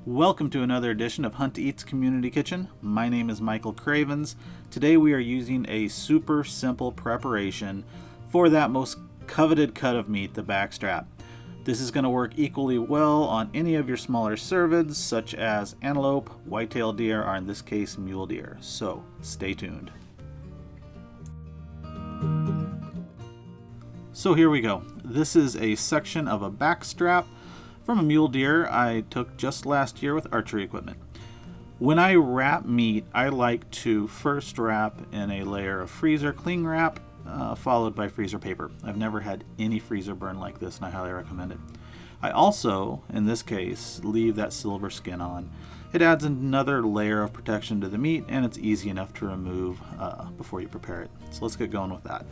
Welcome to another edition of Hunt Eats Community Kitchen. My name is Michael Cravens. Today we are using a super simple preparation for that most coveted cut of meat, the backstrap. This is going to work equally well on any of your smaller cervids, such as antelope, white-tailed deer, or in this case, mule deer. So stay tuned. So here we go. This is a section of a backstrap from a mule deer I took just last year with archery equipment. When I wrap meat, I like to first wrap in a layer of freezer cling wrap, followed by freezer paper. I've never had any freezer burn like this, and I highly recommend it. I also, in this case, leave that silver skin on. It adds another layer of protection to the meat, and it's easy enough to remove before you prepare it. So let's get going with that.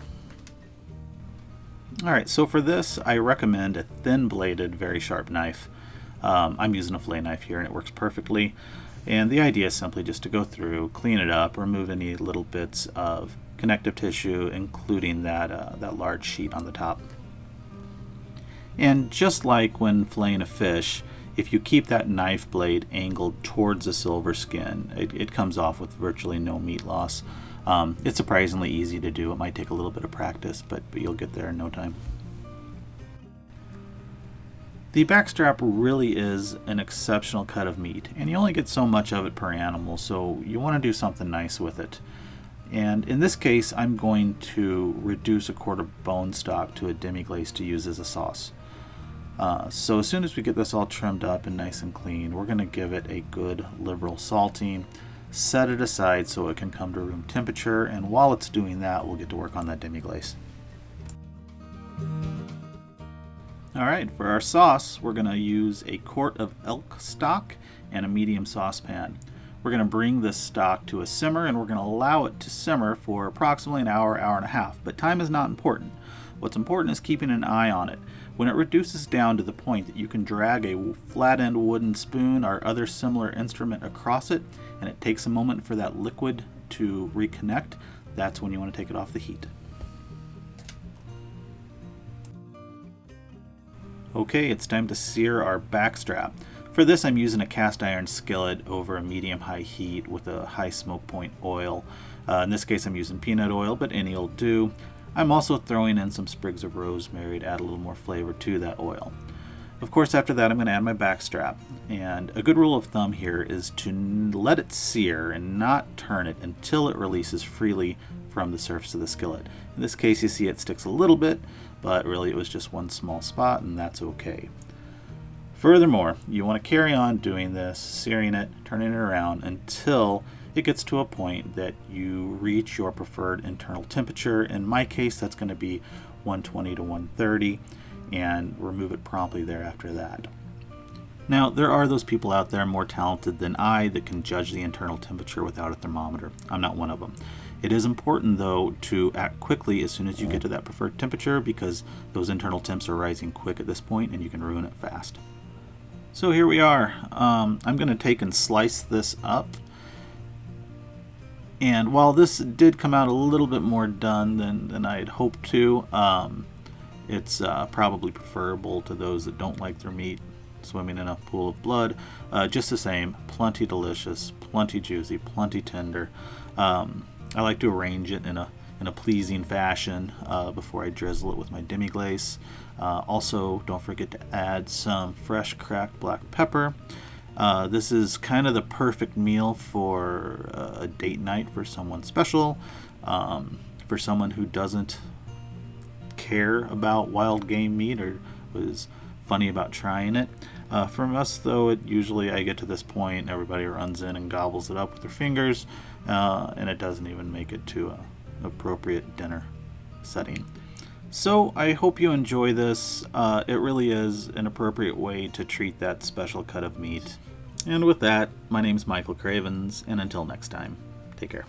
Alright, so for this I recommend a thin bladed, very sharp knife. I'm using a fillet knife here and it works perfectly. And the idea is simply just to go through, clean it up, remove any little bits of connective tissue, including that large sheet on the top. And just like when filleting a fish, if you keep that knife blade angled towards the silver skin, it comes off with virtually no meat loss. It's surprisingly easy to do. It might take a little bit of practice, but you'll get there in no time. The backstrap really is an exceptional cut of meat, and you only get so much of it per animal, so you want to do something nice with it. And in this case, I'm going to reduce a quarter bone stock to a demi-glace to use as a sauce. So as soon as we get this all trimmed up and nice and clean, we're going to give it a good liberal salting. Set it aside so it can come to room temperature, and while it's doing that, we'll get to work on that demi-glace. Alright, for our sauce, we're going to use a quart of elk stock and a medium saucepan. We're going to bring this stock to a simmer, and we're going to allow it to simmer for approximately an hour, hour and a half, but time is not important. What's important is keeping an eye on it. When it reduces down to the point that you can drag a flat-end wooden spoon or other similar instrument across it, and it takes a moment for that liquid to reconnect, that's when you want to take it off the heat. Okay, it's time to sear our backstrap. For this, I'm using a cast iron skillet over a medium-high heat with a high smoke point oil. In this case, I'm using peanut oil, but any will do. I'm also throwing in some sprigs of rosemary to add a little more flavor to that oil. Of course, after that, I'm going to add my backstrap. And a good rule of thumb here is to let it sear and not turn it until it releases freely from the surface of the skillet. In this case, you see it sticks a little bit, but really it was just one small spot, and that's okay. Furthermore, you want to carry on doing this, searing it, turning it around until it gets to a point that you reach your preferred internal temperature. In my case, that's going to be 120 to 130, and remove it promptly there after that. Now, there are those people out there more talented than I that can judge the internal temperature without a thermometer. I'm not one of them. It is important, though, to act quickly as soon as you get to that preferred temperature, because those internal temps are rising quick at this point and you can ruin it fast. So here we are. I'm going to take and slice this up. And while this did come out a little bit more done than I had hoped to, it's probably preferable to those that don't like their meat swimming in a pool of blood. Just the same, plenty delicious, plenty juicy, plenty tender. I like to arrange it in a pleasing fashion before I drizzle it with my demi-glace. Also, don't forget to add some fresh cracked black pepper. This is kind of the perfect meal for a date night for someone special, for someone who doesn't care about wild game meat or was funny about trying it. For us, though, usually I get to this point, everybody runs in and gobbles it up with their fingers, and it doesn't even make it to an appropriate dinner setting. So I hope you enjoy this. It really is an appropriate way to treat that special cut of meat. And with that, my name's Michael Cravens, and until next time, take care.